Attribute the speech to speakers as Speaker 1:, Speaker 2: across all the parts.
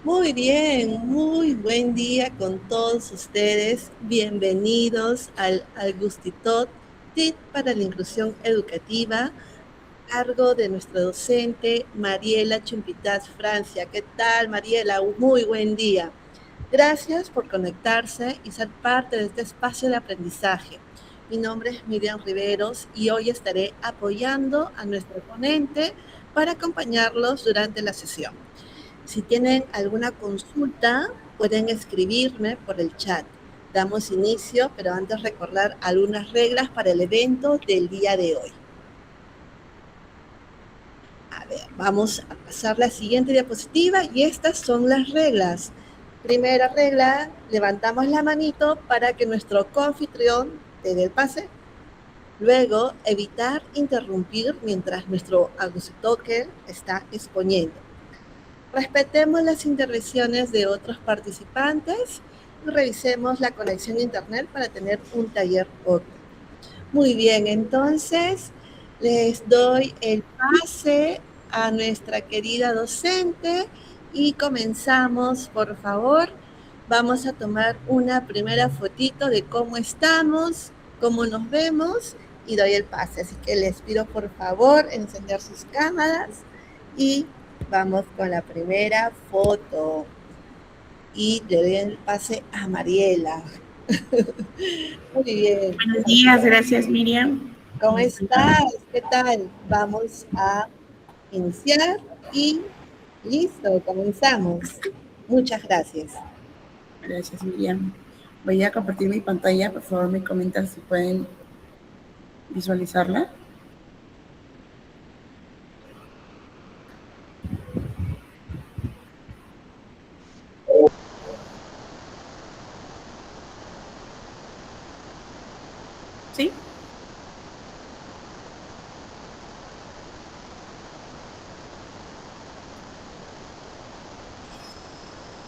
Speaker 1: Muy bien, muy buen día con todos ustedes. Bienvenidos al Gustitot, Tip para la Inclusión Educativa, a cargo de nuestra docente Mariela Chumpitas Francia. ¿Qué tal, Mariela? Muy buen día. Gracias por conectarse y ser parte de este espacio de aprendizaje. Mi nombre es Miriam Riveros y hoy estaré apoyando a nuestro ponente para acompañarlos durante la sesión. Si tienen alguna consulta, pueden escribirme por el chat. Damos inicio, pero antes recordar algunas reglas para el evento del día de hoy. A ver, vamos a pasar la siguiente diapositiva y estas son las reglas. Primera regla, levantamos la manito para que nuestro confitrión te dé el pase. Luego, evitar interrumpir mientras nuestro agustoker está exponiendo. Respetemos las intervenciones de otros participantes y revisemos la conexión a internet para tener un taller óptimo. Muy bien, entonces les doy el pase a nuestra querida docente y comenzamos, por favor. Vamos a tomar una primera fotito de cómo estamos, cómo nos vemos y doy el pase. Así que les pido por favor encender sus cámaras y vamos con la primera foto. Y le doy el pase a Mariela. Muy bien.
Speaker 2: Buenos días, gracias Miriam.
Speaker 1: ¿Cómo estás? ¿Qué tal? Vamos a iniciar y listo, comenzamos. Muchas gracias.
Speaker 2: Gracias Miriam. Voy a compartir mi pantalla, por favor me comentan si pueden visualizarla. ¿Sí?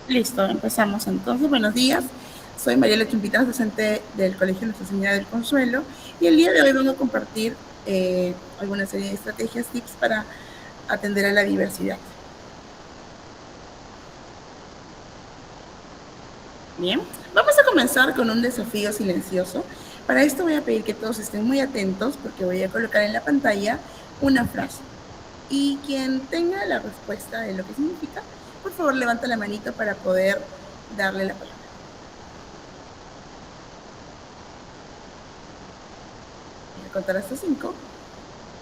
Speaker 2: Listo, empezamos entonces. Buenos días, soy Mariela Chumpitas, docente del Colegio Nuestra Señora del Consuelo, y el día de hoy vengo a compartir alguna serie de estrategias, tips para atender a la diversidad. Bien, vamos a comenzar con un desafío silencioso. Para esto voy a pedir que todos estén muy atentos porque voy a colocar en la pantalla una frase. Y quien tenga la respuesta de lo que significa, por favor levanta la manito para poder darle la palabra. Voy a contar hasta 5.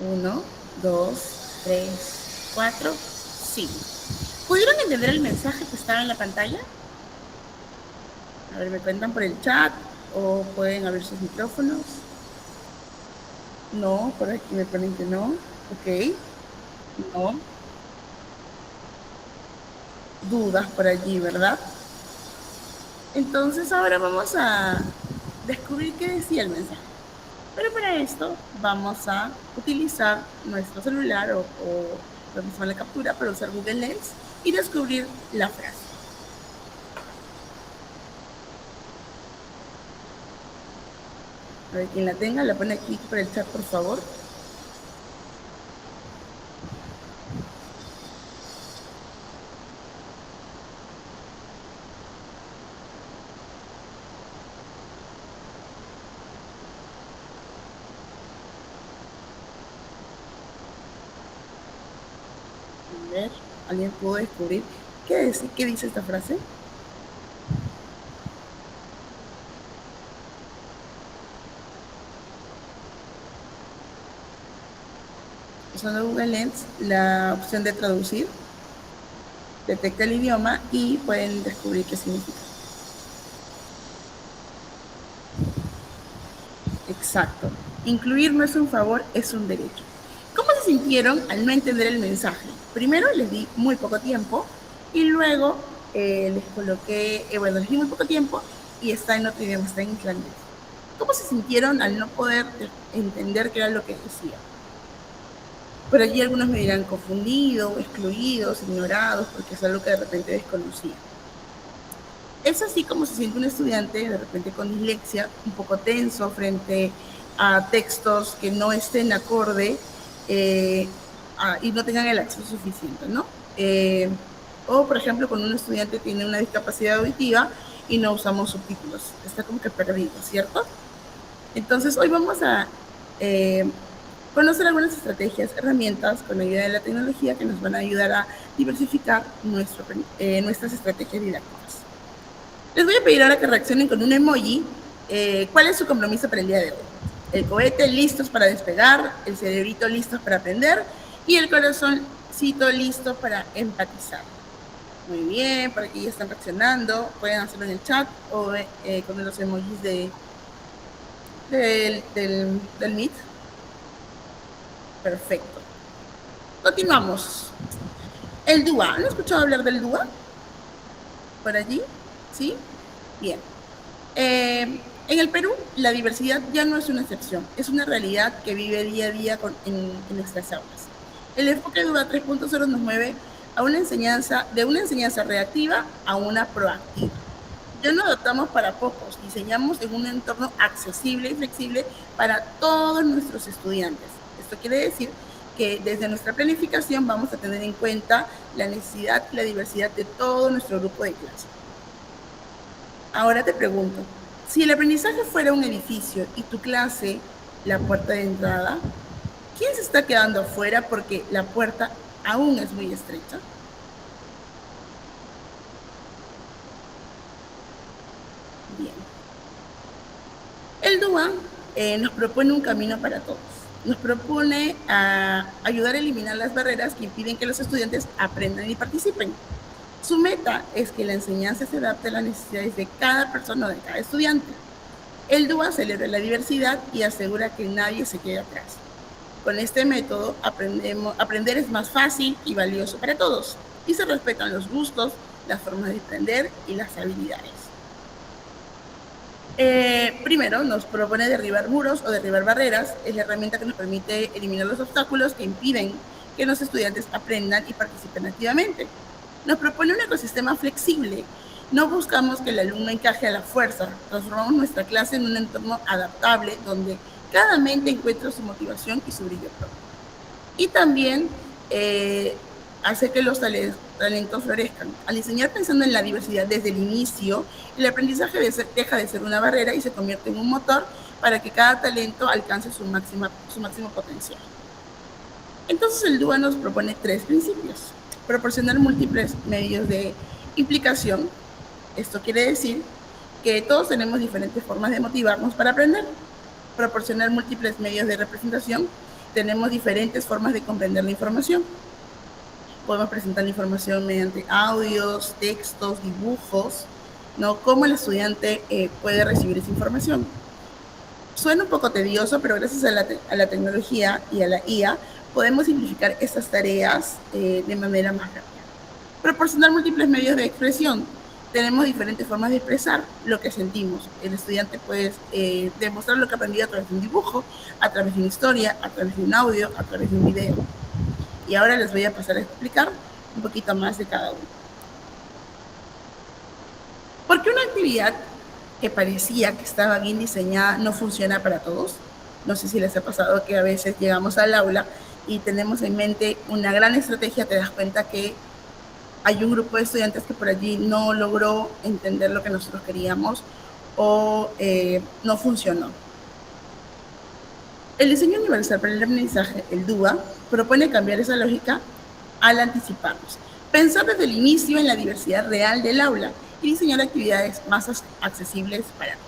Speaker 2: 1, 2, 3, 4, 5. ¿Pudieron entender el mensaje que estaba en la pantalla? A ver, me cuentan por el chat o pueden abrir sus micrófonos. No, por aquí me ponen que no. Ok. No. Dudas por allí, ¿verdad? Entonces ahora vamos a descubrir qué decía el mensaje. Pero para esto vamos a utilizar nuestro celular o lo que se llama la captura para usar Google Lens y descubrir la frase. A ver, quien la tenga, la pone aquí por el chat, por favor. A ver, ¿alguien pudo descubrir qué dice esta frase? Usando Google Lens, la opción de traducir detecta el idioma y pueden descubrir qué significa. Exacto. Incluir no es un favor, es un derecho. ¿Cómo se sintieron al no entender el mensaje? Primero les di muy poco tiempo y luego les coloqué, les di muy poco tiempo y está en otro idioma, está en islandés. ¿Cómo se sintieron al no poder entender qué era lo que decía? Por allí algunos me dirán confundidos, excluidos, ignorados, porque es algo que de repente desconocía. Es así como se siente un estudiante de repente con dislexia, un poco tenso frente a textos que no estén acorde y no tengan el acceso suficiente, ¿no? O, por ejemplo, cuando un estudiante tiene una discapacidad auditiva y no usamos subtítulos, está como que perdido, ¿cierto? Entonces, hoy vamos a conocer algunas estrategias, herramientas con la ayuda de la tecnología que nos van a ayudar a diversificar nuestras estrategias didácticas. Les voy a pedir ahora que reaccionen con un emoji. ¿Cuál es su compromiso para el día de hoy? El cohete listos para despegar, el cerebrito listos para aprender y el corazoncito listo para empatizar. Muy bien, por aquí ya están reaccionando. Pueden hacerlo en el chat o con los emojis del Meet. Perfecto. Continuamos. El DUA. ¿Han escuchado hablar del DUA? ¿Por allí? ¿Sí? Bien. En el Perú, la diversidad ya no es una excepción, es una realidad que vive día a día en nuestras aulas. El enfoque DUA 3.0 nos mueve a de una enseñanza reactiva a una proactiva. Ya no adaptamos para pocos, diseñamos en un entorno accesible y flexible para todos nuestros estudiantes. Esto quiere decir que desde nuestra planificación vamos a tener en cuenta la necesidad y la diversidad de todo nuestro grupo de clase. Ahora te pregunto, si el aprendizaje fuera un edificio y tu clase la puerta de entrada, ¿quién se está quedando afuera porque la puerta aún es muy estrecha? Bien. El DUA nos propone un camino para todos. Nos propone ayudar a eliminar las barreras que impiden que los estudiantes aprendan y participen. Su meta es que la enseñanza se adapte a las necesidades de cada persona o de cada estudiante. El DUA celebra la diversidad y asegura que nadie se quede atrás. Con este método aprender es más fácil y valioso para todos y se respetan los gustos, las formas de aprender y las habilidades. Primero, nos propone derribar muros o derribar barreras. Es la herramienta que nos permite eliminar los obstáculos que impiden que los estudiantes aprendan y participen activamente. Nos propone un ecosistema flexible. No buscamos que el alumno encaje a la fuerza. Transformamos nuestra clase en un entorno adaptable donde cada mente encuentra su motivación y su brillo propio. Y también hace que los talentos florezcan. Al diseñar pensando en la diversidad desde el inicio, el aprendizaje deja de ser una barrera y se convierte en un motor para que cada talento alcance su máximo potencial. Entonces el DUA nos propone 3 principios. Proporcionar múltiples medios de implicación. Esto quiere decir que todos tenemos diferentes formas de motivarnos para aprender. Proporcionar múltiples medios de representación. Tenemos diferentes formas de comprender la información. Podemos presentar la información mediante audios, textos, dibujos, ¿no? ¿Cómo el estudiante puede recibir esa información? Suena un poco tedioso, pero gracias a la tecnología y a la IA podemos simplificar estas tareas de manera más rápida. Proporcionar múltiples medios de expresión. Tenemos diferentes formas de expresar lo que sentimos. El estudiante puede demostrar lo que ha aprendido a través de un dibujo, a través de una historia, a través de un audio, a través de un video. Y ahora les voy a pasar a explicar un poquito más de cada uno. ¿Por qué una actividad que parecía que estaba bien diseñada no funciona para todos? No sé si les ha pasado que a veces llegamos al aula y tenemos en mente una gran estrategia, te das cuenta que hay un grupo de estudiantes que por allí no logró entender lo que nosotros queríamos o no funcionó. El diseño universal para el aprendizaje, el DUA, propone cambiar esa lógica al anticiparnos. Pensar desde el inicio en la diversidad real del aula y diseñar actividades más accesibles para todos.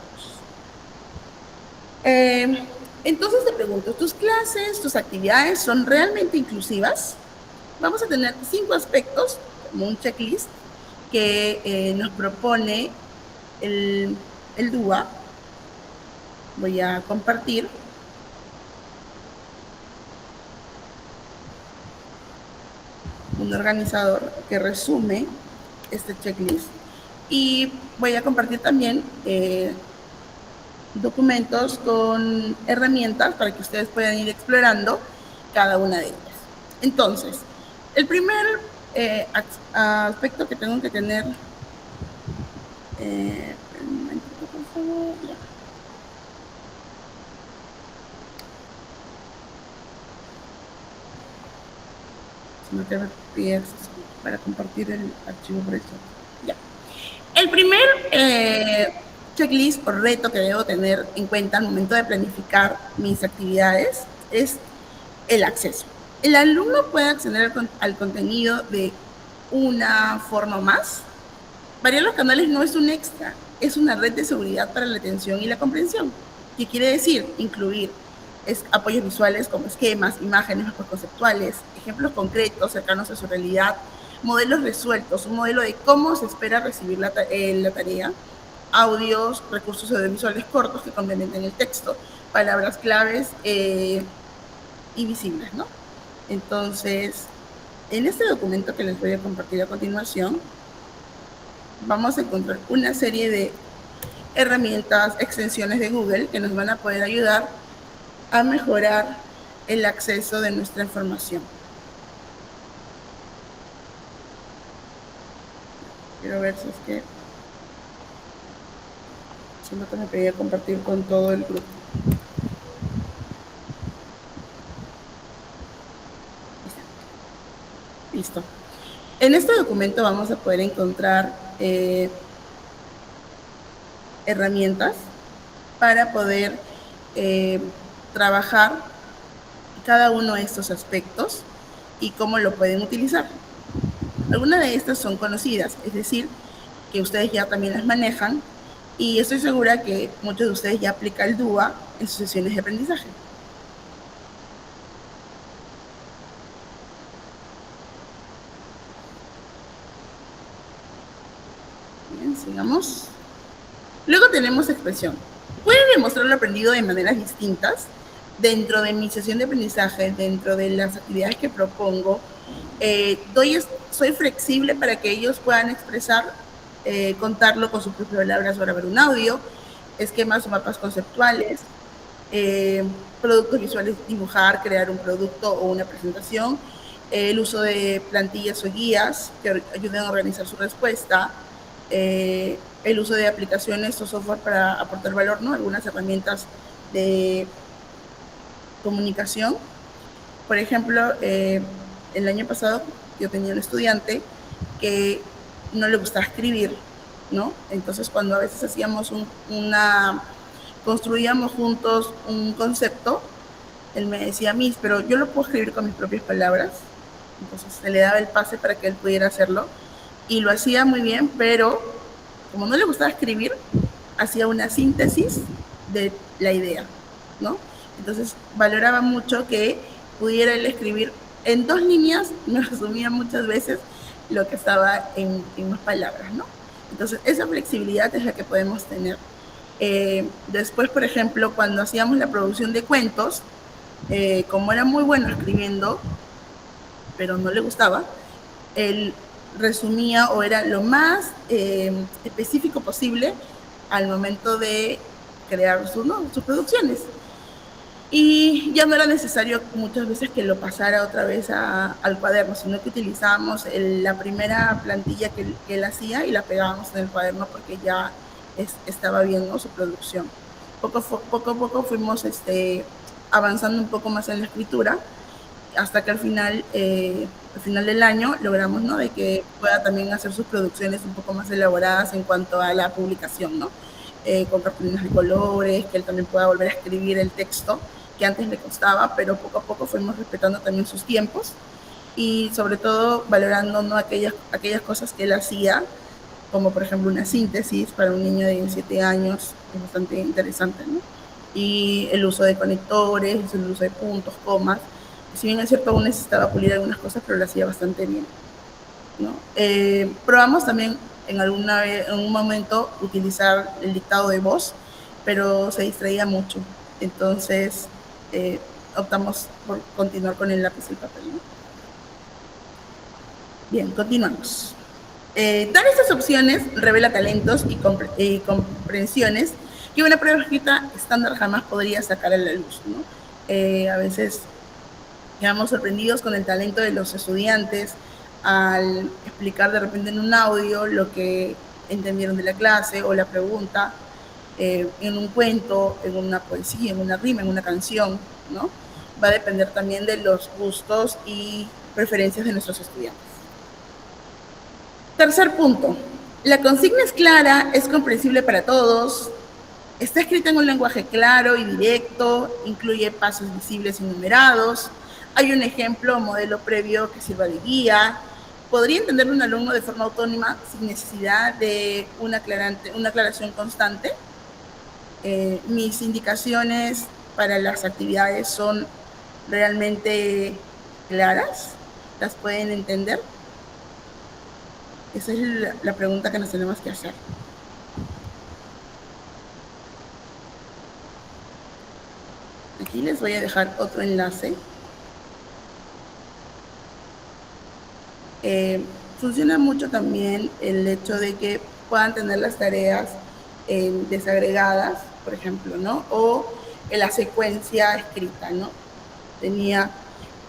Speaker 2: Entonces te pregunto, ¿tus clases, tus actividades son realmente inclusivas? Vamos a tener 5 aspectos, como un checklist, que nos propone el DUA. Voy a compartir. Un organizador que resume este checklist. Y voy a compartir también documentos con herramientas para que ustedes puedan ir explorando cada una de ellas. Entonces, el primer aspecto que tengo que tener, un momentito, por favor, ya. sino que me pide acceso para compartir el archivo por eso. Ya. El primer checklist o reto que debo tener en cuenta al momento de planificar mis actividades es el acceso. El alumno puede acceder al contenido de una forma más. Variar los canales no es un extra, es una red de seguridad para la atención y la comprensión. ¿Qué quiere decir? Incluir apoyos visuales como esquemas, imágenes, mapas conceptuales, ejemplos concretos cercanos a su realidad, modelos resueltos, un modelo de cómo se espera recibir la tarea, audios, recursos audiovisuales cortos que complementen el texto, palabras claves y visibles, ¿no? Entonces, en este documento que les voy a compartir a continuación, vamos a encontrar una serie de herramientas, extensiones de Google que nos van a poder ayudar a mejorar el acceso de nuestra información. Quiero ver si es que solo que me pedía compartir con todo el grupo. Listo. En este documento vamos a poder encontrar herramientas para poder trabajar cada uno de estos aspectos y cómo lo pueden utilizar. Algunas de estas son conocidas, es decir, que ustedes ya también las manejan y estoy segura que muchos de ustedes ya aplican el DUA en sus sesiones de aprendizaje. Bien, sigamos. Luego tenemos expresión. Pueden demostrar lo aprendido de maneras distintas. Dentro de mi sesión de aprendizaje, dentro de las actividades que propongo, soy flexible para que ellos puedan expresar, contarlo con sus propias palabras, para ver un audio, esquemas o mapas conceptuales, productos visuales, dibujar, crear un producto o una presentación, el uso de plantillas o guías que ayuden a organizar su respuesta, el uso de aplicaciones o software para aportar valor, ¿no? Algunas herramientas de comunicación. Por ejemplo, el año pasado yo tenía un estudiante que no le gustaba escribir, ¿no? Entonces, cuando a veces hacíamos construíamos juntos un concepto, él me decía, Miss, pero yo lo puedo escribir con mis propias palabras. Entonces, se le daba el pase para que él pudiera hacerlo. Y lo hacía muy bien, pero como no le gustaba escribir, hacía una síntesis de la idea, ¿no? Entonces, valoraba mucho que pudiera él escribir en 2 líneas, me resumía muchas veces lo que estaba en más palabras, ¿no? Entonces, esa flexibilidad es la que podemos tener. Después, por ejemplo, cuando hacíamos la producción de cuentos, como era muy bueno escribiendo, pero no le gustaba, él resumía o era lo más específico posible al momento de crear sus producciones. Y ya no era necesario muchas veces que lo pasara otra vez al cuaderno, sino que utilizábamos la primera plantilla que él hacía y la pegábamos en el cuaderno porque ya estaba bien, ¿no?, su producción. Poco a poco fuimos avanzando un poco más en la escritura, hasta que al final del año logramos, ¿no?, de que pueda también hacer sus producciones un poco más elaboradas en cuanto a la publicación, ¿no? Con cartulinas de colores, que él también pueda volver a escribir el texto, que antes le costaba, pero poco a poco fuimos respetando también sus tiempos y sobre todo valorando, ¿no?, aquellas cosas que él hacía, como por ejemplo una síntesis para un niño de 7 años, es bastante interesante, ¿no? Y el uso de conectores, el uso de puntos, comas. Si bien es cierto, aún necesitaba pulir algunas cosas, pero lo hacía bastante bien, ¿no? Probamos también en un momento utilizar el dictado de voz, pero se distraía mucho. Entonces, optamos por continuar con el lápiz y el papel, ¿no? Bien, continuamos. Dar estas opciones revela talentos y comprensiones que una prueba escrita estándar jamás podría sacar a la luz, ¿no? A veces quedamos sorprendidos con el talento de los estudiantes al explicar de repente en un audio lo que entendieron de la clase o la pregunta, en un cuento, en una poesía, en una rima, en una canción, ¿no? Va a depender también de los gustos y preferencias de nuestros estudiantes. Tercer punto, la consigna es clara, es comprensible para todos, está escrita en un lenguaje claro y directo, incluye pasos visibles y numerados, hay un ejemplo o modelo previo que sirva de guía, podría entenderlo un alumno de forma autónoma sin necesidad de una aclaración constante. Mis indicaciones para las actividades son realmente claras, las pueden entender. Esa es la pregunta que nos tenemos que hacer. Aquí les voy a dejar otro enlace. Funciona mucho también el hecho de que puedan tener las tareas desagregadas, por ejemplo, ¿no? O en la secuencia escrita, ¿no?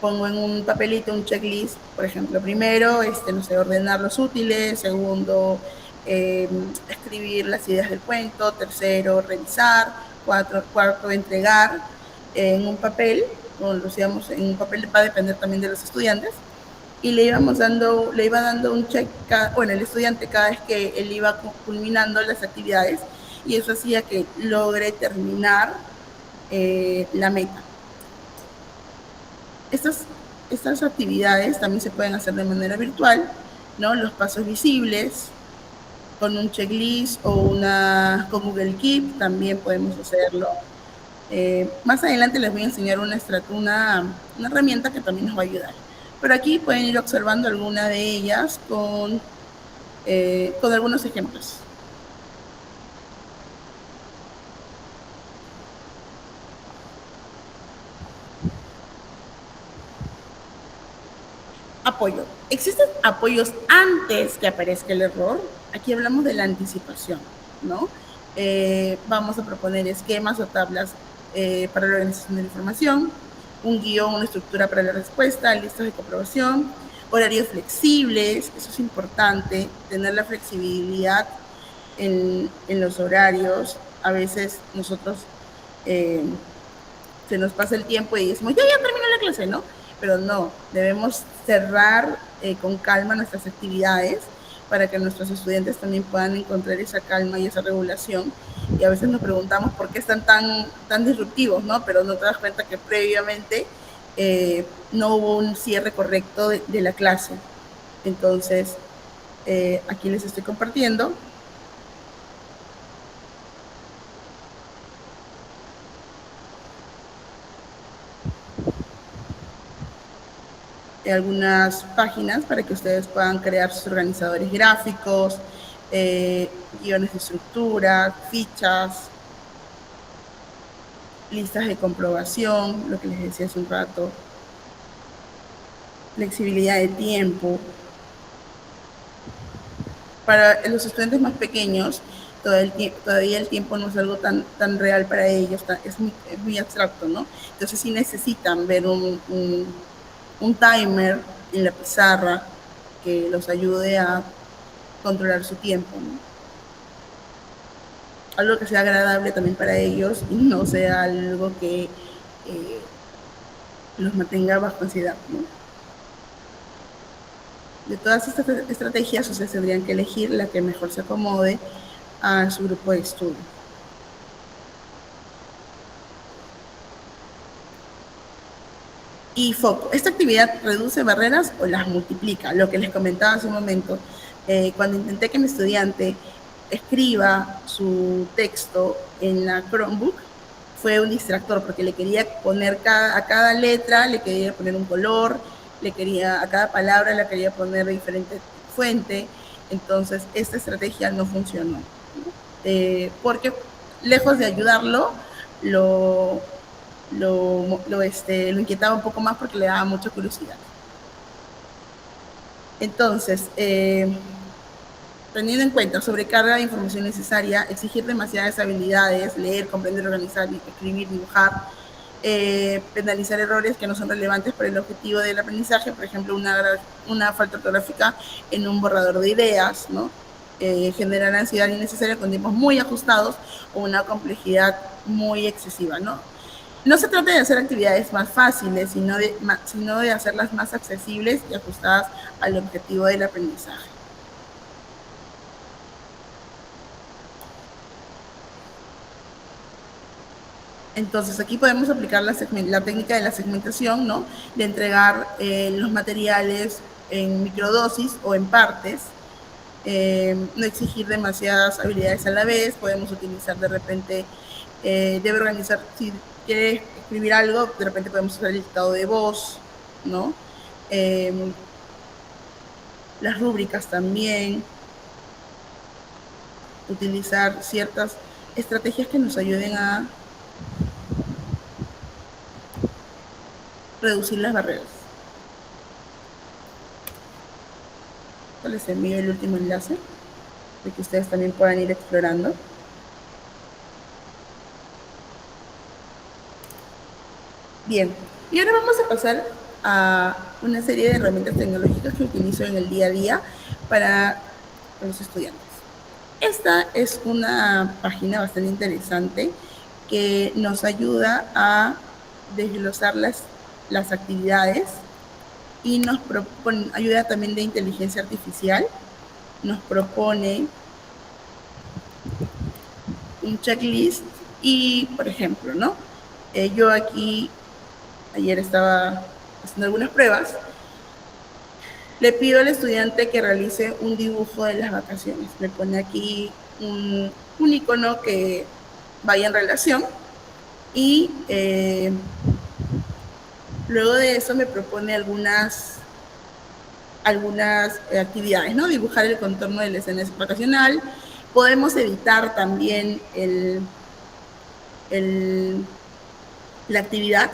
Speaker 2: Pongo en un papelito un checklist, por ejemplo, primero, no sé, ordenar los útiles, segundo, escribir las ideas del cuento, tercero, revisar, cuarto, entregar en un papel, o lo hacíamos en un papel, va a depender también de los estudiantes, y le iba dando un check, el estudiante cada vez que él iba culminando las actividades, y eso hacía que logre terminar la meta. Estas actividades también se pueden hacer de manera virtual, ¿no? Los pasos visibles, con un checklist o con Google Keep también podemos hacerlo. Más adelante les voy a enseñar una herramienta que también nos va a ayudar. Pero aquí pueden ir observando alguna de ellas con algunos ejemplos. Apoyo. ¿Existen apoyos antes que aparezca el error? Aquí hablamos de la anticipación, ¿no? Vamos a proponer esquemas o tablas para la organización de la información, un guión, una estructura para la respuesta, listas de comprobación, horarios flexibles, eso es importante, tener la flexibilidad en los horarios. A veces nosotros se nos pasa el tiempo y decimos, ya terminó la clase, ¿no? Pero no, debemos cerrar con calma nuestras actividades para que nuestros estudiantes también puedan encontrar esa calma y esa regulación. Y a veces nos preguntamos por qué están tan disruptivos, ¿no? Pero no te das cuenta que previamente no hubo un cierre correcto de la clase. Entonces, aquí les estoy compartiendo. Algunas páginas para que ustedes puedan crear sus organizadores gráficos, guiones de estructura, fichas, listas de comprobación, lo que les decía hace un rato, flexibilidad de tiempo. Para los estudiantes más pequeños, todavía el tiempo no es algo tan real para ellos, es muy abstracto, ¿no? Entonces sí necesitan ver un timer en la pizarra que los ayude a controlar su tiempo, ¿no? Algo que sea agradable también para ellos y no sea algo que los mantenga bajo ansiedad, ¿no? De todas estas estrategias, ustedes tendrían que elegir la que mejor se acomode a su grupo de estudio. Y foco. Esta actividad reduce barreras o las multiplica. Lo que les comentaba hace un momento, cuando intenté que mi estudiante escriba su texto en la Chromebook, fue un distractor porque le quería poner a cada letra, le quería poner un color, a cada palabra le quería poner diferente fuente. Entonces, esta estrategia no funcionó. Porque lejos de ayudarlo, lo inquietaba un poco más porque le daba mucha curiosidad. Entonces, teniendo en cuenta sobrecarga de información necesaria, exigir demasiadas habilidades, leer, comprender, organizar, escribir, dibujar, penalizar errores que no son relevantes para el objetivo del aprendizaje, por ejemplo, una falta ortográfica en un borrador de ideas, ¿no? Generar ansiedad innecesaria con tiempos muy ajustados o una complejidad muy excesiva, ¿no? No se trata de hacer actividades más fáciles, sino de hacerlas más accesibles y ajustadas al objetivo del aprendizaje. Entonces aquí podemos aplicar la técnica de la segmentación, ¿no? De entregar los materiales en microdosis o en partes, no exigir demasiadas habilidades a la vez, podemos utilizar de repente, debe organizar, si quiere escribir algo, de repente podemos usar el dictado de voz, ¿no? Las rúbricas también, utilizar ciertas estrategias que nos ayuden a reducir las barreras. Les envío el último enlace para que ustedes también puedan ir explorando. Bien, y ahora vamos a pasar a una serie de herramientas tecnológicas que utilizo en el día a día para los estudiantes. Esta es una página bastante interesante que nos ayuda a desglosar las actividades y nos propone, ayuda también de inteligencia artificial, nos propone un checklist y, por ejemplo, ¿no? Yo aquí, ayer estaba haciendo algunas pruebas, le pido al estudiante que realice un dibujo de las vacaciones. Me pone aquí un icono que vaya en relación y luego de eso me propone algunas actividades, ¿no? Dibujar el contorno de la escena vacacional. Podemos editar también la actividad,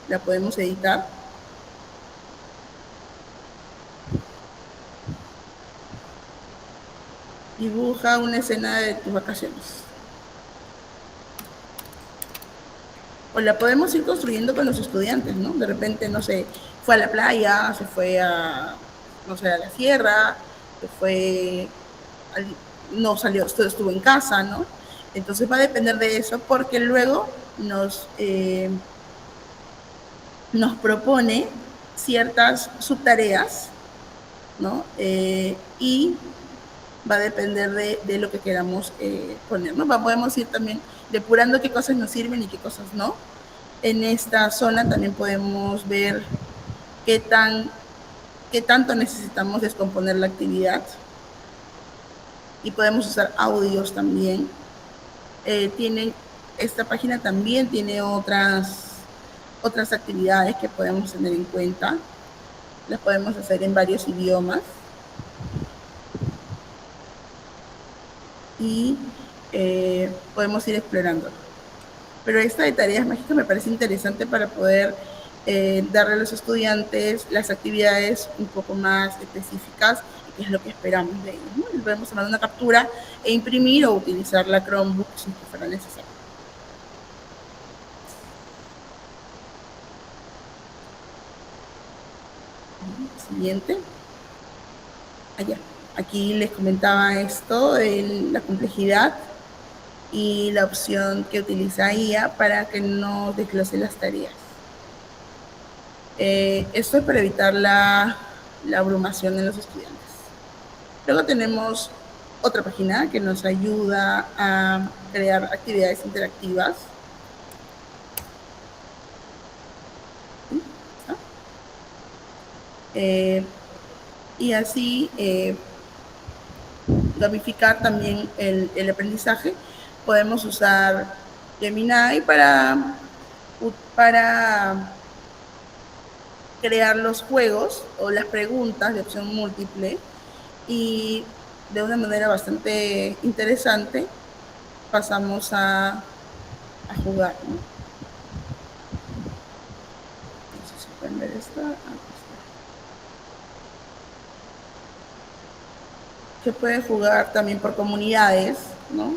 Speaker 2: la podemos editar. Dibuja una escena de tus vacaciones. O la podemos ir construyendo con los estudiantes, ¿no? De repente, no sé, fue a la playa, se fue a, no sé, a la sierra, se fue, no salió, estuvo en casa, ¿no? Entonces va a depender de eso porque luego nos propone ciertas subtareas, ¿no? Y va a depender de lo que queramos poner, ¿no? Podemos ir también depurando qué cosas nos sirven y qué cosas no. En esta zona también podemos ver qué tanto necesitamos descomponer la actividad y podemos usar audios también. Esta página también tiene otras actividades que podemos tener en cuenta. Las podemos hacer en varios idiomas. Y podemos ir explorando. Pero esta de tareas mágicas me parece interesante para poder darle a los estudiantes las actividades un poco más específicas y qué es lo que esperamos de ellos, ¿no? Les podemos tomar una captura e imprimir o utilizar la Chromebook si fuera necesario. Siguiente. Allá. Aquí les comentaba esto de la complejidad y la opción que utiliza IA para que no desglose las tareas. Esto es para evitar la abrumación en los estudiantes. Luego tenemos otra página que nos ayuda a crear actividades interactivas. Y así gamificar también el aprendizaje. Podemos usar Gemini para crear los juegos o las preguntas de opción múltiple y de una manera bastante interesante pasamos a jugar, ¿no? No sé si pueden ver esta. Se puede jugar también por comunidades, ¿no?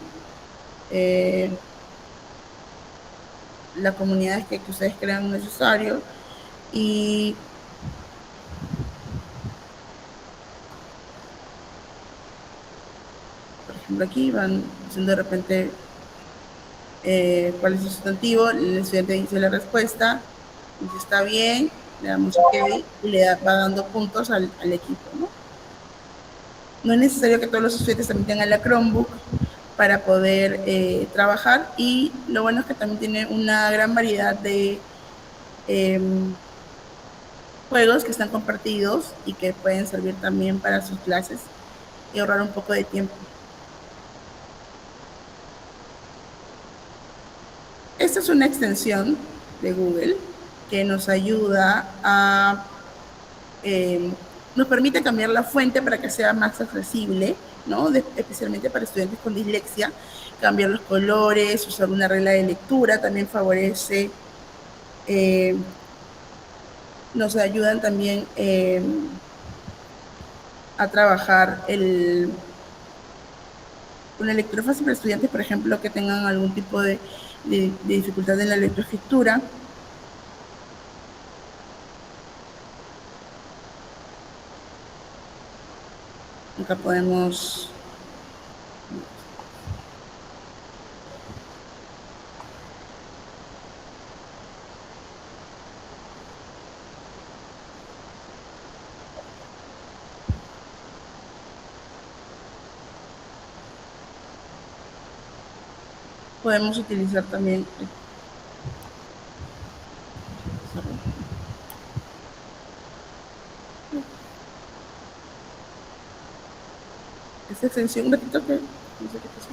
Speaker 2: Las comunidades que ustedes crean necesario y por ejemplo aquí van haciendo de repente cuál es el sustantivo, el estudiante dice la respuesta, dice está bien, le damos OK y va dando puntos al equipo, ¿no? No es necesario que todos los estudiantes también tengan la Chromebook para poder trabajar, y lo bueno es que también tiene una gran variedad de juegos que están compartidos y que pueden servir también para sus clases y ahorrar un poco de tiempo. Esta es una extensión de Google que nos ayuda a nos permite cambiar la fuente para que sea más accesible, ¿no? Especialmente para estudiantes con dislexia, cambiar los colores, usar una regla de lectura también favorece. Nos ayudan también a trabajar una lectura fácil para estudiantes, por ejemplo, que tengan algún tipo de dificultad en la lectoescritura. Acá podemos utilizar también esta extensión. Un ratito que no sé qué pasó.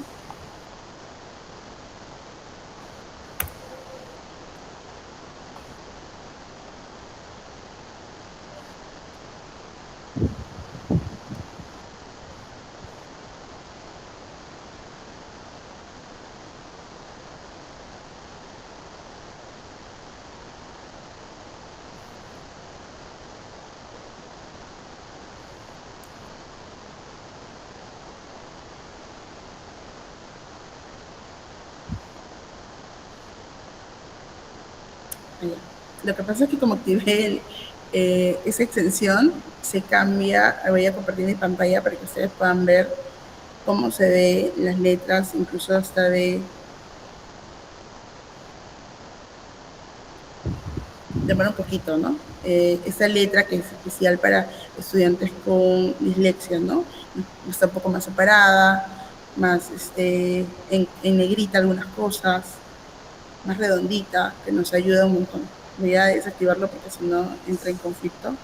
Speaker 2: Lo que pasa es que como activé esa extensión, se cambia. Voy a compartir mi pantalla para que ustedes puedan ver cómo se ve las letras, incluso hasta de demora un poquito, ¿no? Esta letra que es especial para estudiantes con dislexia, ¿no? Está un poco más separada, más en negrita algunas cosas, más redondita, que nos ayuda un montón. Voy a desactivarlo porque si no entra en conflicto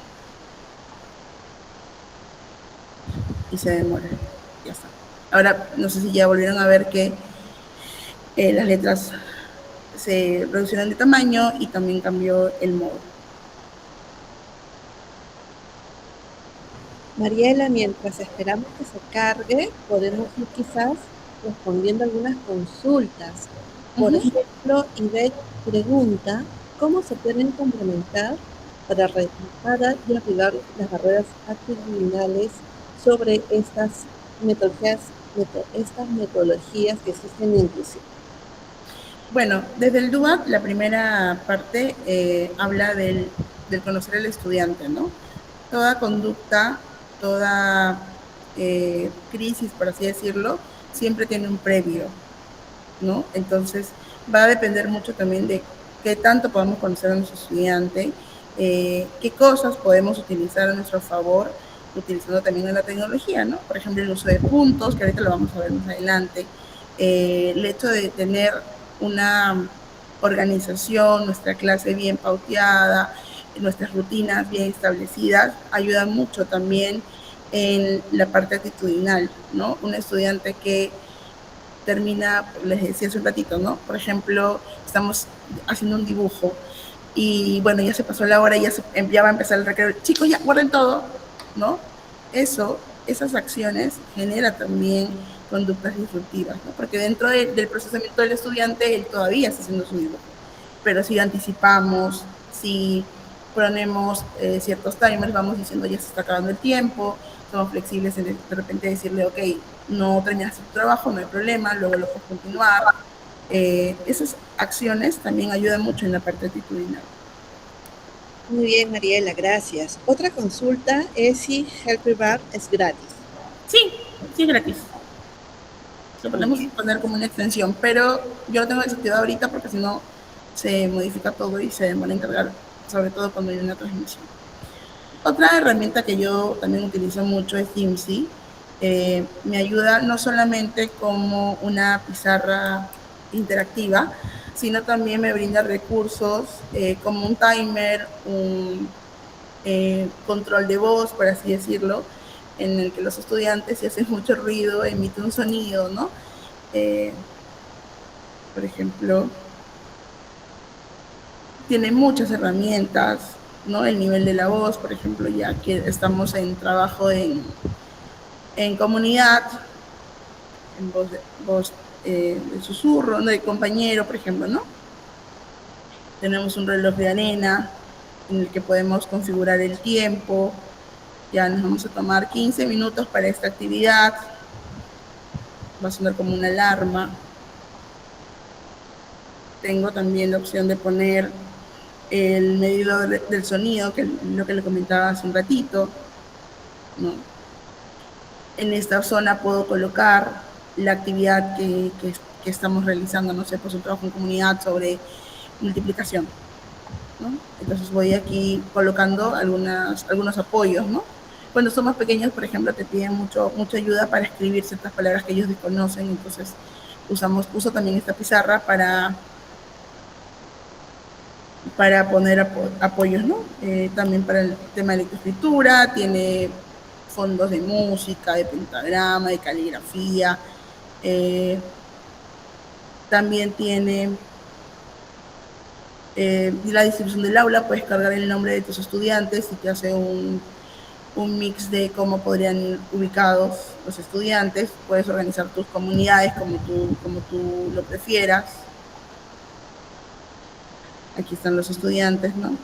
Speaker 2: y se demora. Ya está. Ahora no sé si ya volvieron a ver que las letras se reducieron de tamaño y también cambió el modo.
Speaker 1: Mariela, mientras esperamos que se cargue, podemos ir quizás respondiendo algunas consultas. Por ejemplo, Ivette pregunta, ¿cómo se pueden complementar para reparar y arribar las barreras actitudinales sobre estas metodologías que existen en inclusión?
Speaker 2: Bueno, desde el DUAT, la primera parte habla del conocer al estudiante, ¿no? Toda conducta, toda crisis, por así decirlo, siempre tiene un previo, ¿no? Entonces, va a depender mucho también de qué tanto podemos conocer a nuestro estudiante, qué cosas podemos utilizar a nuestro favor, utilizando también la tecnología, ¿no? Por ejemplo, el uso de puntos, que ahorita lo vamos a ver más adelante, el hecho de tener una organización, nuestra clase bien pauteada, nuestras rutinas bien establecidas, ayudan mucho también en la parte actitudinal, ¿no? Un estudiante que termina, les decía hace un ratito, ¿no? Por ejemplo, estamos haciendo un dibujo y bueno, ya se pasó la hora y ya va a empezar el recreo. Chicos, ya guarden todo, ¿no? Esas acciones generan también conductas disruptivas, ¿no? Porque dentro del procesamiento del estudiante, él todavía está haciendo su dibujo. Pero si anticipamos, si ponemos ciertos timers, vamos diciendo ya se está acabando el tiempo, somos flexibles en de repente decirle, ok, no terminaste tu trabajo, no hay problema, luego lo puedes continuar. Esas acciones también ayudan mucho en la parte actitudinal.
Speaker 1: Muy bien, Mariela, gracias. Otra consulta es si Helpy Bar es gratis.
Speaker 2: Sí, sí es gratis. Lo
Speaker 1: Muy
Speaker 2: podemos
Speaker 1: bien.
Speaker 2: poner como una extensión, pero yo lo tengo desactivado ahorita porque si no se modifica todo y se demora en cargar, sobre todo cuando hay una transmisión. Otra herramienta que yo también utilizo mucho es Jimsy. Me ayuda no solamente como una pizarra interactiva, sino también me brinda recursos como un timer, un control de voz, por así decirlo, en el que los estudiantes, si hacen mucho ruido, emiten un sonido, ¿no? Eh, por ejemplo, tiene muchas herramientas, ¿no? El nivel de la voz, por ejemplo, ya que estamos en trabajo en comunidad, en voz de susurro, ¿no? De compañero, por ejemplo, ¿no? Tenemos un reloj de arena en el que podemos configurar el tiempo. Ya nos vamos a tomar 15 minutos para esta actividad. Va a sonar como una alarma. Tengo también la opción de poner el medidor del sonido, que es lo que le comentaba hace un ratito, ¿no? En esta zona puedo colocar la actividad que estamos realizando, no sé, pues un trabajo en comunidad sobre multiplicación, ¿no? Entonces voy aquí colocando algunos apoyos, ¿no? Cuando son más pequeños, por ejemplo, te piden mucha ayuda para escribir ciertas palabras que ellos desconocen, entonces uso también esta pizarra para poner apoyos, ¿no? También para el tema de lectoescritura, tiene fondos de música, de pentagrama, de caligrafía, también tiene la distribución del aula, puedes cargar el nombre de tus estudiantes y te hace un mix de cómo podrían ir ubicados los estudiantes, puedes organizar tus comunidades como tú lo prefieras. Aquí están los estudiantes, ¿no?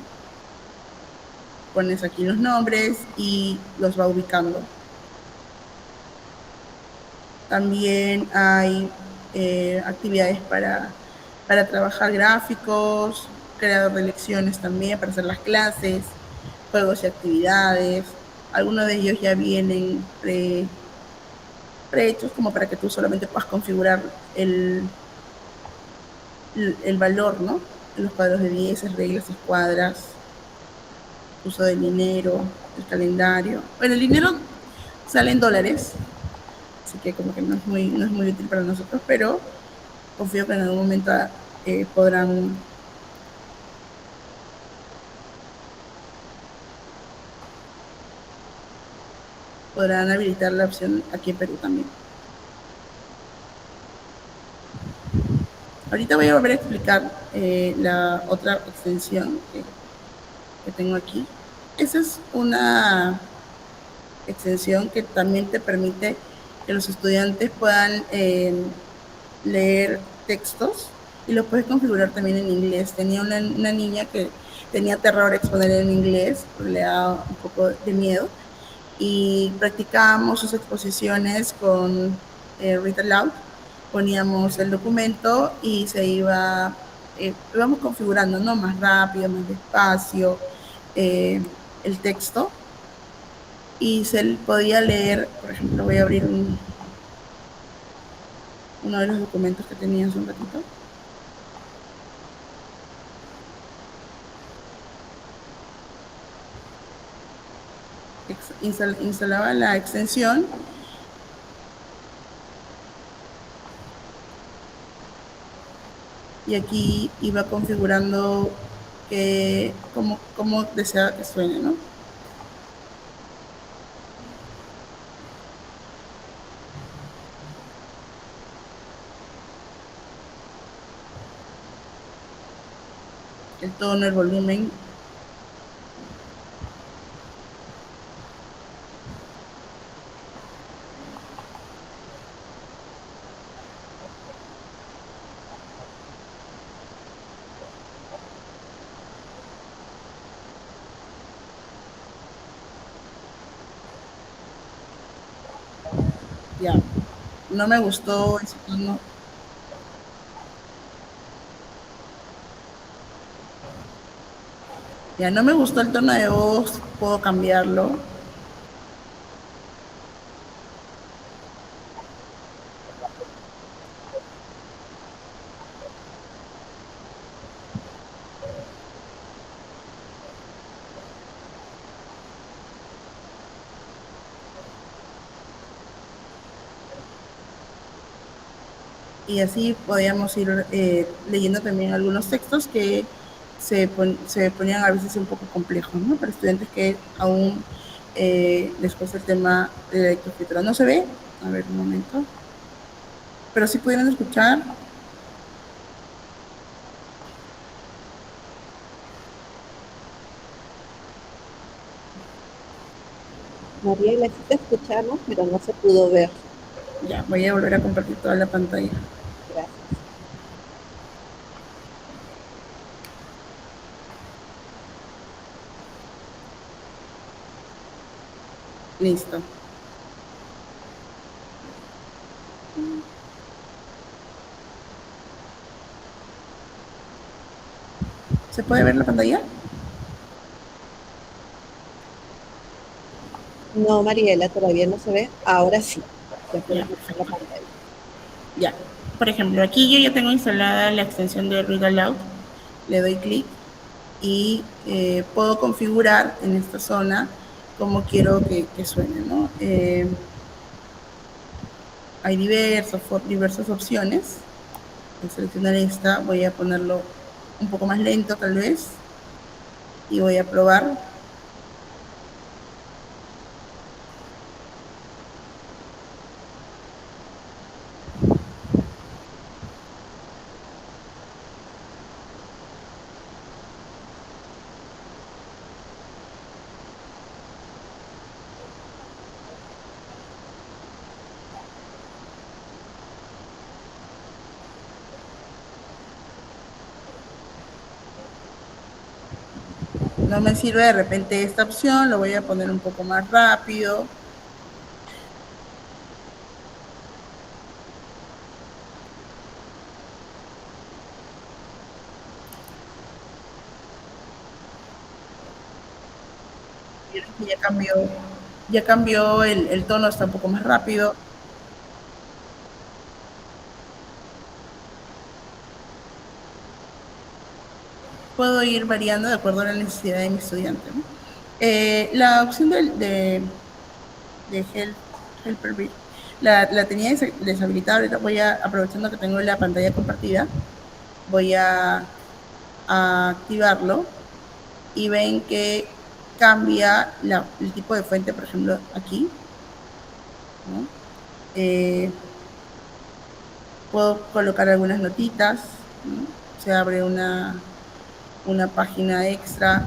Speaker 2: Pones aquí los nombres y los va ubicando. También hay actividades para trabajar gráficos, creador de lecciones también para hacer las clases, juegos y actividades. Algunos de ellos ya vienen prehechos como para que tú solamente puedas configurar el valor, ¿no? En los cuadros de 10, reglas, escuadras, uso del dinero, el calendario. Bueno, el dinero sale en dólares, así que como que no es muy útil para nosotros, pero confío que en algún momento podrán habilitar la opción aquí en Perú también. Ahorita voy a volver a explicar la otra extensión que tengo aquí. Esa es una extensión que también te permite que los estudiantes puedan leer textos y lo puedes configurar también en inglés. Tenía una niña que tenía terror exponer en inglés, le daba un poco de miedo, y practicábamos sus exposiciones con Read Aloud. Poníamos el documento y íbamos configurando, ¿no? Más rápido, más despacio, el texto, y se podía leer. Por ejemplo, voy a abrir uno de los documentos que tenía hace un ratito. Instalaba la extensión y aquí iba configurando cómo deseaba que suene, ¿no? El tono, el volumen. Ya, no me gustó ese tono. Ya, no me gustó el tono de voz, puedo cambiarlo. y así podíamos ir leyendo también algunos textos que se ponían a veces un poco complejos, ¿no? Para estudiantes que aún les cuesta el tema de la lectoescritura. ¿No se ve? A ver, un momento. Pero sí pudieron escuchar.
Speaker 1: Mariela, sí te escuchamos, pero no se pudo ver.
Speaker 2: Ya, voy a volver a compartir toda la pantalla.
Speaker 1: Gracias.
Speaker 2: Listo. ¿Se puede ver la pantalla?
Speaker 1: No, Mariela, todavía no se ve. Ahora sí, ya
Speaker 2: Ya,
Speaker 1: podemos ver la
Speaker 2: perfecto.
Speaker 1: pantalla.
Speaker 2: Ya. Por ejemplo, aquí yo ya tengo instalada la extensión de Read Aloud. Le doy clic y puedo configurar en esta zona cómo quiero que suene, ¿no? Hay diversas opciones. Voy a seleccionar esta, voy a ponerlo un poco más lento tal vez y voy a probar. No me sirve de repente esta opción, lo voy a poner un poco más rápido. Ya cambió el tono, está un poco más rápido. Puedo ir variando de acuerdo a la necesidad de mi estudiante, ¿no? La opción de Helper Read la tenía deshabilitada. Ahorita voy a, aprovechando que tengo la pantalla compartida, voy a activarlo y ven que cambia el tipo de fuente, por ejemplo, aquí, ¿no? Puedo colocar algunas notitas, ¿no? Se abre una página extra,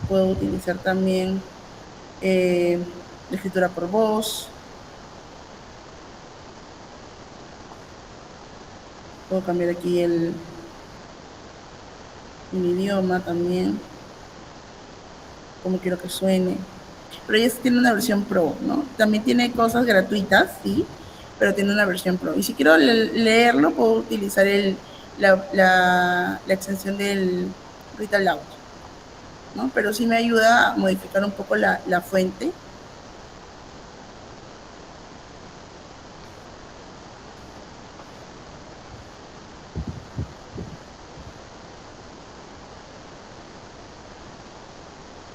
Speaker 2: puedo utilizar también la escritura por voz, puedo cambiar aquí el idioma también, como quiero que suene. Pero ya tiene una versión pro, ¿no? También tiene cosas gratuitas, sí, pero tiene una versión pro. Y si quiero leerlo, puedo utilizar la extensión del Read Aloud, ¿no? Pero sí me ayuda a modificar un poco la fuente.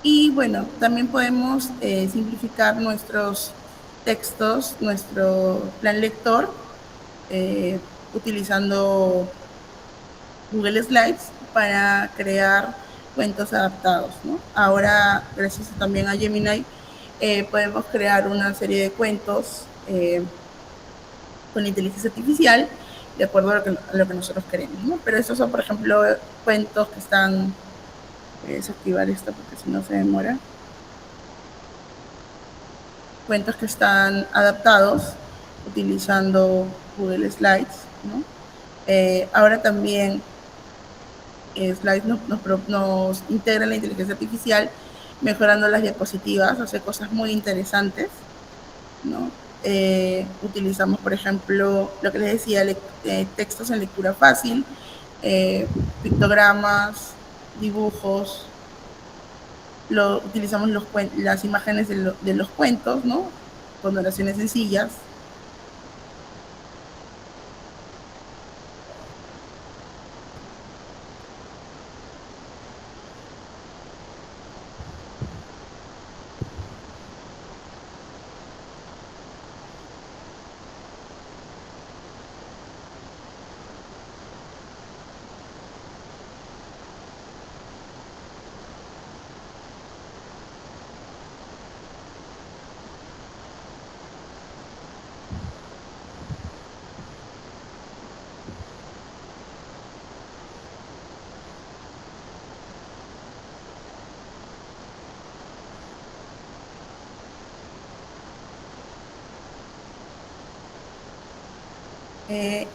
Speaker 2: Y bueno, también podemos simplificar nuestros textos, nuestro plan lector, eh, utilizando Google Slides para crear cuentos adaptados, ¿no? Ahora, gracias también a Gemini, podemos crear una serie de cuentos con inteligencia artificial de acuerdo a lo que nosotros queremos, ¿no? Pero estos son, por ejemplo, cuentos que están... Voy a desactivar esto porque si no se demora. Cuentos que están adaptados utilizando Google Slides, ¿no? Ahora también Slides nos integra la inteligencia artificial, mejorando las diapositivas, hace cosas muy interesantes, ¿no? Utilizamos, por ejemplo, lo que les decía, textos en lectura fácil, pictogramas, dibujos, utilizamos las imágenes de los cuentos, ¿no? Con oraciones sencillas.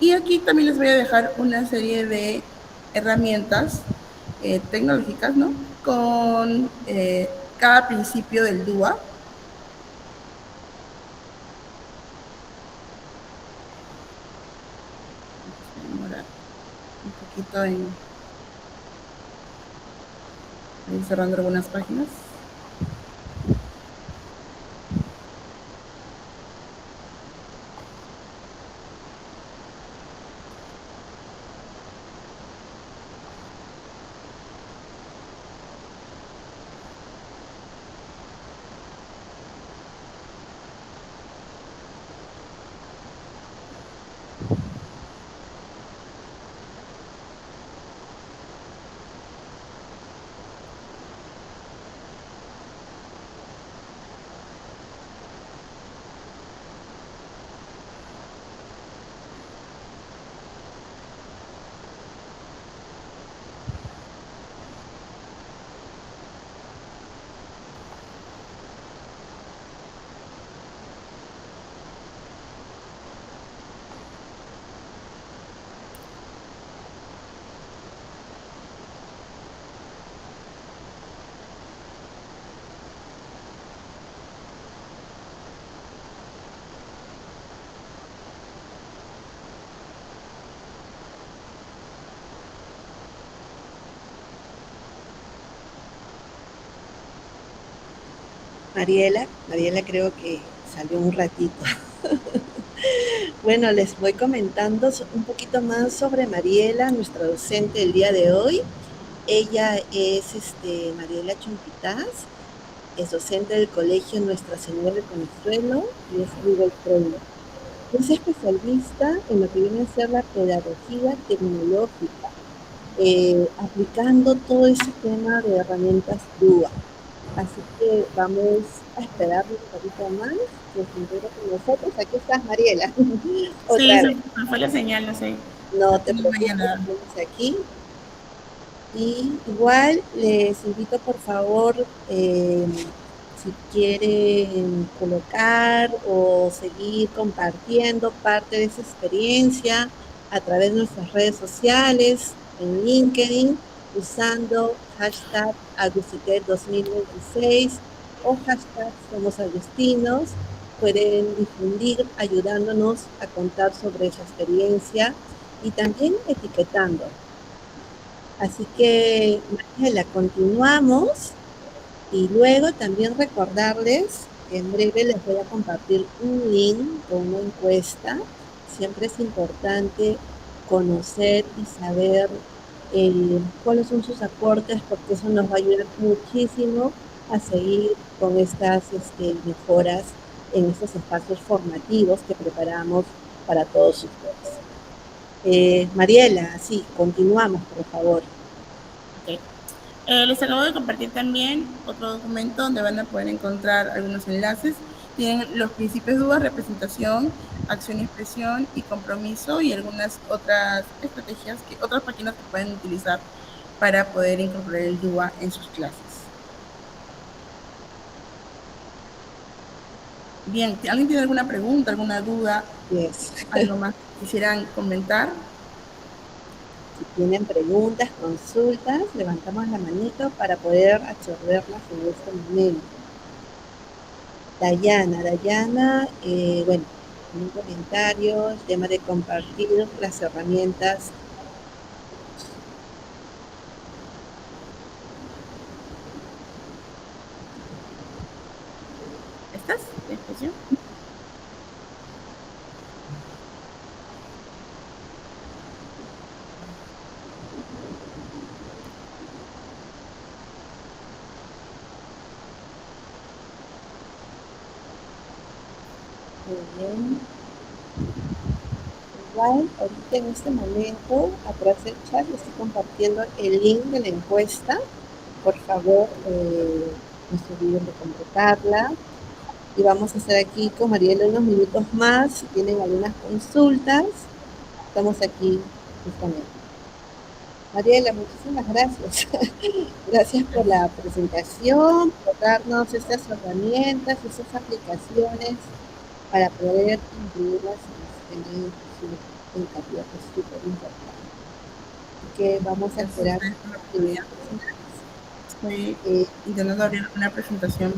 Speaker 2: Y aquí también les voy a dejar una serie de herramientas tecnológicas, ¿no? Con cada principio del DUA. Vamos a demorar un poquito en ir cerrando algunas páginas.
Speaker 1: Mariela creo que salió un ratito. Bueno, les voy comentando un poquito más sobre Mariela, nuestra docente el día de hoy. Ella es Mariela Chumpitaz, es docente del Colegio Nuestra Señora de Consuelo y es Google Trainer. Es especialista en lo que viene a ser la pedagogía tecnológica, aplicando todo ese tema de herramientas DUA. Así que vamos a esperar un poquito más que se integre con nosotros. Aquí estás, Mariela.
Speaker 2: Sí,
Speaker 1: Otra vez.
Speaker 2: me fue la señal, no sé.
Speaker 1: No te
Speaker 2: No veía
Speaker 1: preocupes,
Speaker 2: nada.
Speaker 1: estamos aquí. Y igual les invito, por favor, si quieren colocar o seguir compartiendo parte de esa experiencia a través de nuestras redes sociales, en LinkedIn, usando hashtag Agustitet2026 o hashtag Somos Agustinos, pueden difundir ayudándonos a contar sobre esa experiencia y también etiquetando. Así que, Mariela, continuamos y luego también recordarles que en breve les voy a compartir un link con una encuesta. Siempre es importante conocer y saber cuáles son sus aportes, porque eso nos va a ayudar muchísimo a seguir con estas mejoras en estos espacios formativos que preparamos para todos ustedes. Mariela, sí, continuamos, por favor.
Speaker 2: Okay. Les acabo de compartir también otro documento donde van a poder encontrar algunos enlaces. Tienen los principios DUA, representación, acción y expresión y compromiso y algunas otras estrategias, otras páginas que pueden utilizar para poder incorporar el DUA en sus clases. Bien, ¿alguien tiene alguna pregunta, alguna duda?
Speaker 1: Yes.
Speaker 2: ¿Algo más que quisieran comentar?
Speaker 1: Si tienen preguntas, consultas, levantamos la manito para poder absorberlas en este momento. Dayana, bueno, un comentario, el tema de compartir las herramientas.
Speaker 2: ¿Estás? ¿De expresión?
Speaker 1: Muy bien. Igual, ahorita en este momento, atrás del chat, les estoy compartiendo el link de la encuesta. Por favor, no se olviden de completarla. Y vamos a estar aquí con Mariela unos minutos más. Si tienen algunas consultas, estamos aquí justamente. Mariela, muchísimas gracias. Gracias por la presentación, por darnos estas herramientas, estas aplicaciones para poder incluirlas en el sistema inclusivo. hincapié, que es súper importante. Que vamos a
Speaker 2: Gracias a
Speaker 1: esperar
Speaker 2: ustedes por la oportunidad.
Speaker 1: siguientes semanas.
Speaker 2: Estoy
Speaker 1: Eh,
Speaker 2: intentando abrir una presentación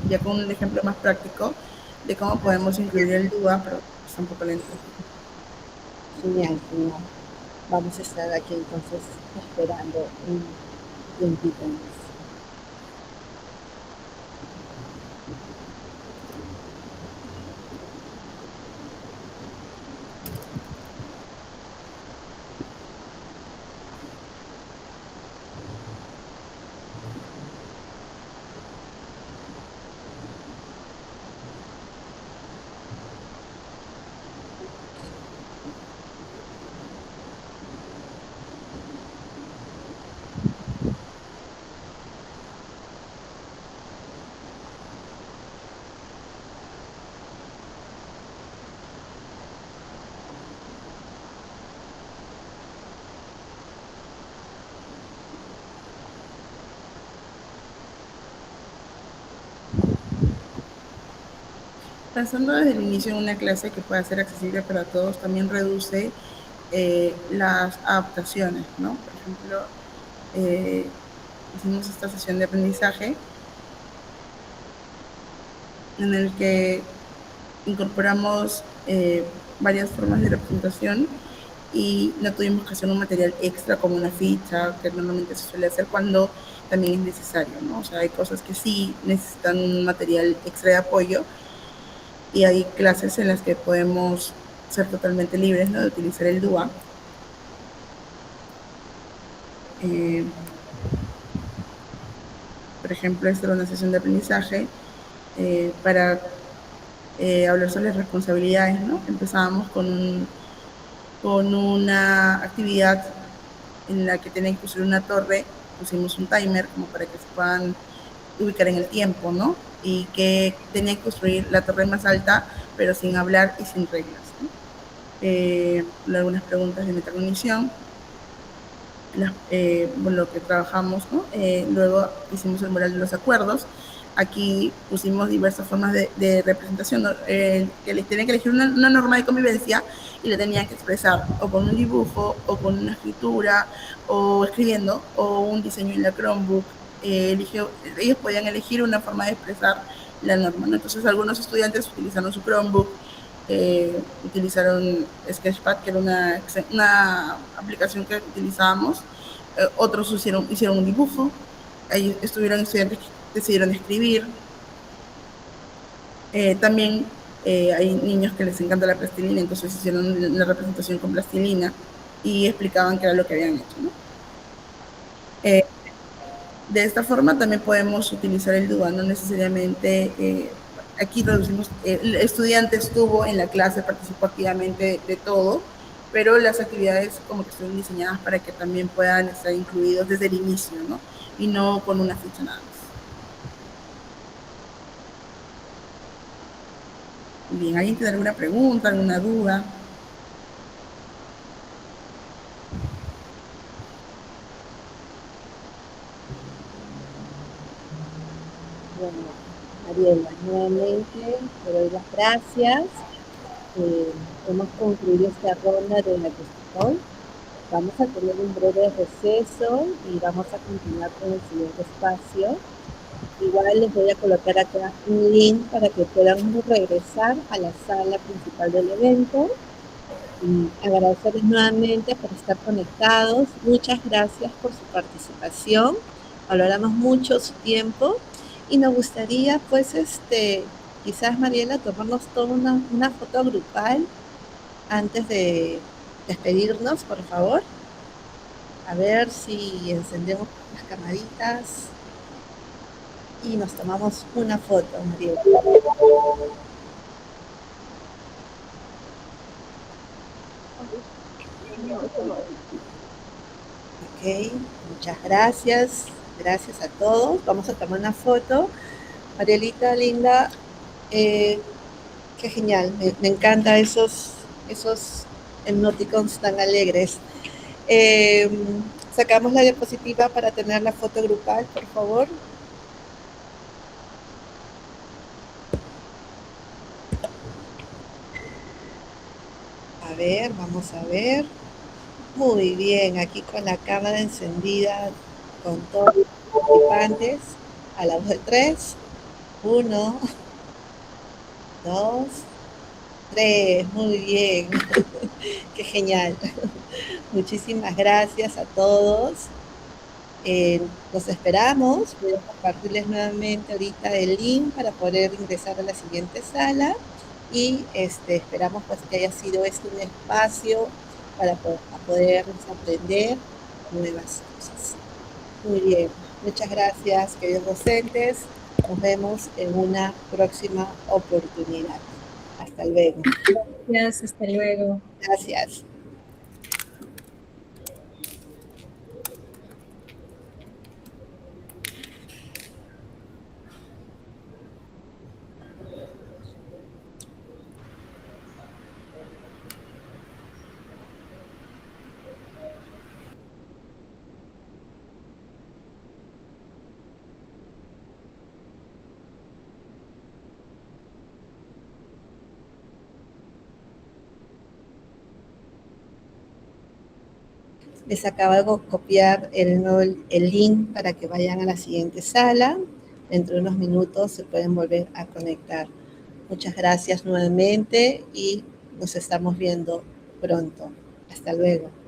Speaker 2: ya con un ejemplo más práctico de cómo podemos incluir el DUA, pero está un poco lento.
Speaker 1: Genial, genial. Vamos a estar aquí entonces esperando un tiempito más.
Speaker 2: Pensando desde el inicio en una clase que pueda ser accesible para todos, también reduce las adaptaciones, ¿no? Por ejemplo, hicimos esta sesión de aprendizaje en el que incorporamos varias formas de representación y no tuvimos que hacer un material extra como una ficha, que normalmente se suele hacer cuando también es necesario, ¿no? O sea, hay cosas que sí necesitan un material extra de apoyo y hay clases en las que podemos ser totalmente libres, ¿no?, de utilizar el DUA. Eh, por ejemplo, esta era una sesión de aprendizaje para hablar sobre responsabilidades, ¿no? Empezábamos con una actividad en la que tenían que construir una torre, pusimos un timer como para que se puedan ubicar en el tiempo, ¿no? Y que tenían que construir la torre más alta, pero sin hablar y sin reglas, ¿no? Algunas preguntas de metacognición, lo que trabajamos, ¿no? Luego hicimos el mural de los acuerdos. Aquí pusimos diversas formas de representación, ¿no? Que les tenían que elegir una norma de convivencia y la tenían que expresar o con un dibujo, o con una escritura, o escribiendo, o un diseño en la Chromebook. Ellos podían elegir una forma de expresar la norma, ¿no? Entonces algunos estudiantes utilizaron su Chromebook, utilizaron Sketchpad, que era una aplicación que utilizábamos. Otros hicieron un dibujo. Ahí estuvieron estudiantes que decidieron escribir. También hay niños que les encanta la plastilina, entonces hicieron la representación con plastilina y explicaban qué era lo que habían hecho, ¿no? De esta forma también podemos utilizar el DUA, no necesariamente aquí reducimos, el estudiante estuvo en la clase, participó activamente de todo, pero las actividades como que están diseñadas para que también puedan estar incluidos desde el inicio, ¿no? Y no con una ficha nada más. Bien, ¿alguien tiene alguna pregunta, alguna duda?
Speaker 1: Bueno, Mariela, nuevamente te doy las gracias. Hemos concluido esta ronda de la cuestión. Vamos a tener un breve receso y vamos a continuar con el siguiente espacio. Igual les voy a colocar acá un link para que puedan regresar a la sala principal del evento. Y agradecerles nuevamente por estar conectados. Muchas gracias por su participación. Valoramos mucho su tiempo y nos gustaría, pues, quizás, Mariela, tomarnos toda una foto grupal antes de despedirnos, por favor. A ver si encendemos las camaritas y nos tomamos una foto, Mariela. Ok, muchas gracias. Gracias a todos. Vamos a tomar una foto. Marielita, linda, qué genial. Me encanta esos emoticons tan alegres. Sacamos la diapositiva para tener la foto grupal, por favor. A ver, vamos a ver. Muy bien, aquí con la cámara encendida, con todos los participantes. A la voz de tres. Uno, dos, tres. Muy bien. Qué genial. Muchísimas gracias a todos. Los esperamos. Voy a compartirles nuevamente ahorita el link para poder ingresar a la siguiente sala y esperamos pues que haya sido un espacio para poder aprender nuevas cosas. Muy bien, muchas gracias, queridos docentes. Nos vemos en una próxima oportunidad. Hasta luego.
Speaker 3: Gracias, hasta luego.
Speaker 1: Gracias. Les acabo de copiar el link para que vayan a la siguiente sala. Dentro de unos minutos se pueden volver a conectar. Muchas gracias nuevamente y nos estamos viendo pronto. Hasta luego.